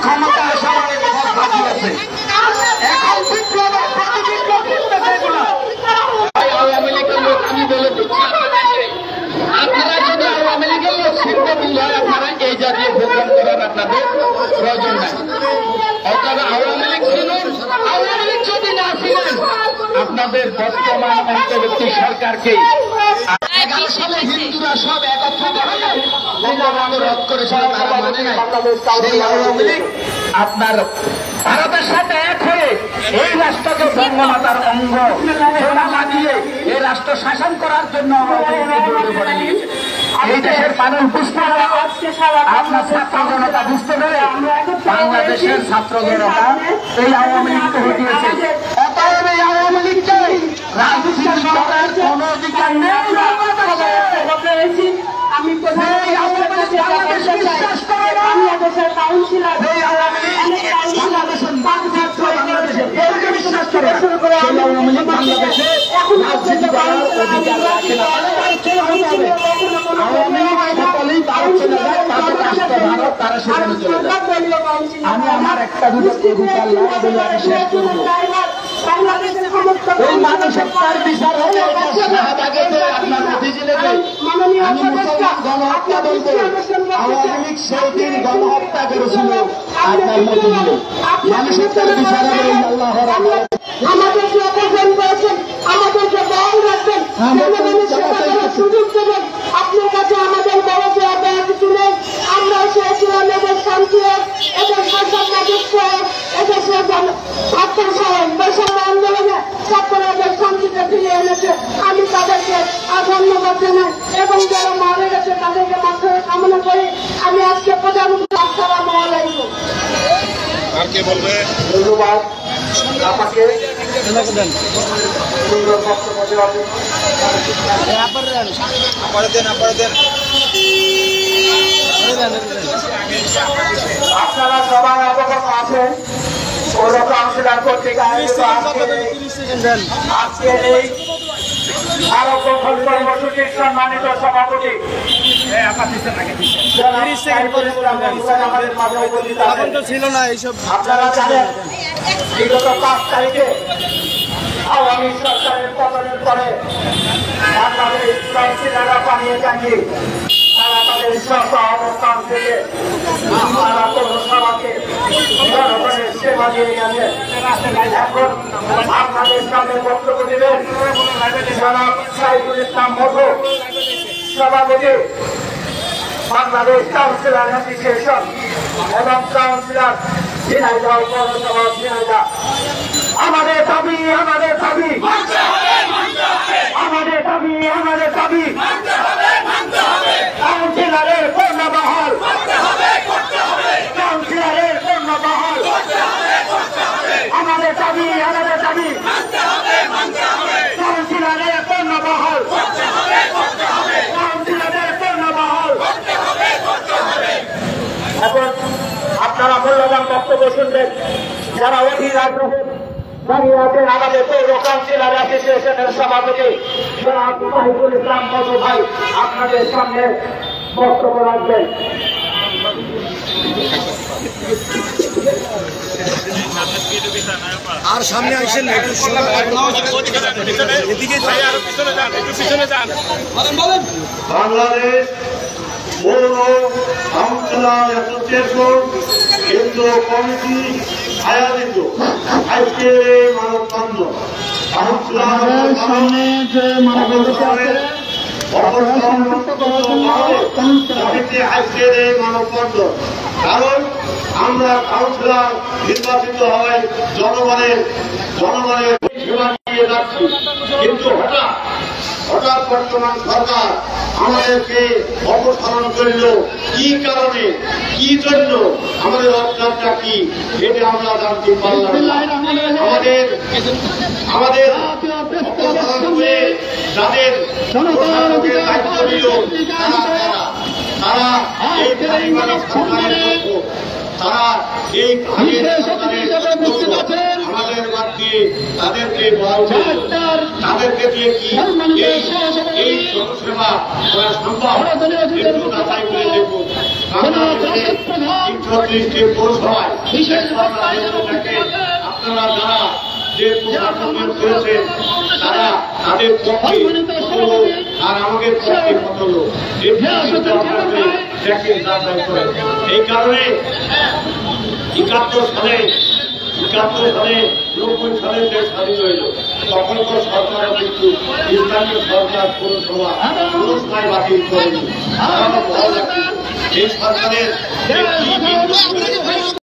ক্ষমতা আসার বাকি আছে। এখন বিপ্লবের প্রতিবিপ্লব করতেছে এগুলো। আওয়ামী লীগের লোক আমি বলে দিচ্ছি আপনারা যদি আওয়ামী লীগের লোক শিল্প বিল হয় আপনারা এই জাতীয় প্রোগ্রাম করার আপনাদের প্রয়োজন নাই। অর্থাৎ আওয়ামী লীগ ছিলেন, আওয়ামী লীগ যদি না ছিলেন আপনাদের বর্তমান অন্তর্বর্তী সরকারকে 11 সালে হিন্দুরা সব একত্রিত হয়ে বঙ্গভঙ্গ রদ করেছিল, তারা মানে নাই। সেই আওয়ামী লীগ আপনার ভারতের সাথে এক হয়ে এই রাষ্ট্রকে বঙ্গমাতার অঙ্গ সোনা লাগিয়ে এই রাষ্ট্র শাসন করার জন্য এই দেশের মানুষ বুঝতে পারে, আপনার ছাত্র জনতা বুঝতে পারে, বাংলাদেশের ছাত্র জনতা এই আওয়ামী লীগকে হটিয়েছে। অতএব এই আওয়ামী লীগকে রাজনীতি করার কোন অধিকার নেই। আমি বিশ্বাস করি বাংলাদেশের কাউন্সিলর বিশ্বাস করে আওয়ামী লীগ বাংলাদেশে রাজনীতি করার অধিকার রাখে না। আওয়ামী লীগ সকলেই ভারত চলে যায়, তাদের রাষ্ট্র ভারত, তারা সেখানে চলে যায়। আমি আমার একটা দুটো অধিকার লাভ বলে আমি শেষ করবো। ওই মানসিকতার বিচার হবে আপনার মতিঝিলেতে। আমি মুসলমান গণহত্যা বলবো, আওয়ামী লীগ সেই দিন গণহত্যা করেছিল আপনার মতিঝিলে। মানসিকতার বিচার হবে আল্লাহর আমাদেরকে অপমান করেছেন, আমাদেরকে বহাল রাখবেন, সুযোগ দেবেন। আপনার কাছে আমাদের বড় চেয়ার কিছু নেই। আমরা চেয়েছিলাম এদের শান্তি হোক, এদের শাসন রাজস্ব হোক, এদেশের ছাত্র সহায় বৈষম্য আন্দোলনে ছাত্রদের শান্তিতে ফিরে এনেছে। আমি তাদেরকে ধন্যবাদ জানাই এবং যারা মারা গেছে তাদেরকে মাত্রায় কামনা করি। আমি আজকে প্রধানমন্ত্রী আসসালামু আলাইকুম। আর কে বলবে? ধন্যবাদ আপনাকে সুন্দর বক্তব্য দেওয়ার জন্য। আপনারা সবাই অবগত আছেন পৌর কাউন্সিলর কর্তৃক আয়োজিত আজকের এই কর্মসূচির সম্মানিত সভাপতি ছিল না এইসব। আপনারা জানেন বিগত 5 তারিখে আওয়ামী সরকারের পতনের পরে বাংলাদেশ কাউন্সিলররা পানিয়ে টানিয়ে তারা তাদের স্ব অবস্থান থেকে তারা পৌরসভাকে জনগণের সেবা দিয়ে গেছে। এখন আপনাদের সামনে বক্তব্য দেবেন জনাব সাইদুল ইসলাম মধু, সভাপতি বাংলাদেশ কাউন্সিলর অ্যাসোসিয়েশন এবং কাউন্সিলর ঝিনাইদহ পৌরসভা ঝিনাইদহ। আমাদের দাবি, আমাদের দাবি, আমাদের দাবি, আমাদের দাবি কাউন্সিলরের পূর্ণ বহাল, কাউন্সিলরের পূর্ণ বহাল। আমাদের দাবি, আমাদের দাবি কাউন্সিলরের পূর্ণ বহাল, কাউন্সিলরের পূর্ণ বহাল। এখন আপনারা মূল্যবান বক্তব্য শুনবেন। যারা অধীর আগ্রহে দাঁড়িয়ে আছেন আমাদের পৌর কাউন্সিলর অ্যাসোসিয়েশনের সভাপতি জনাব সাইদুল ইসলাম মধু ভাই আপনাদের সামনে বক্তব্য রাখবেন। আর সামনে আসেন বাংলাদেশ পৌর কাউন্সিলর অ্যাসোসিয়েশন কেন্দ্রীয় কমিটি আয়োজিত আজকের এই মানববন্ধন কাউন্সিলরের সামনে যে আজকের এই মানববন্ধন, কারণ আমরা কাউন্সিলর নির্বাচিত হয় জনগণের সেবা নিয়ে যাচ্ছি। কিন্তু হঠাৎ বর্তমান সরকার আমাদেরকে অপসারণ করল। কি কারণে, কি জন্য, আমাদের অবদানটা কি, এটা আমরা জানতে পারলাম না। আমাদের অপসারণ করে যাদের দায়িত্ব দিল তারা এই পরিবারের সরকারের পক্ষ, তারা এই আমাদের বাদ দিয়ে তাদেরকে তাদেরকে দিয়ে কি এই জনসেবা করা সম্ভব একটু যাচাই করে দেখুন। বাংলাদেশে ৩৬টি পৌরসভায় আপনারা যারা যে প্রশাসন করেছেন তারা তাদের পক্ষে কত লোক আর আমাদের পক্ষে কত লোক দেখেন যাচাই করেন। এই কারণে ৭১ সালে ৯০ সালে যে স্বাধীন হইল তখনকার সরকারও কিন্তু ইসলামী সরকার পৌরসভা পুরস্কার বাতিল করেনি। এই সরকারের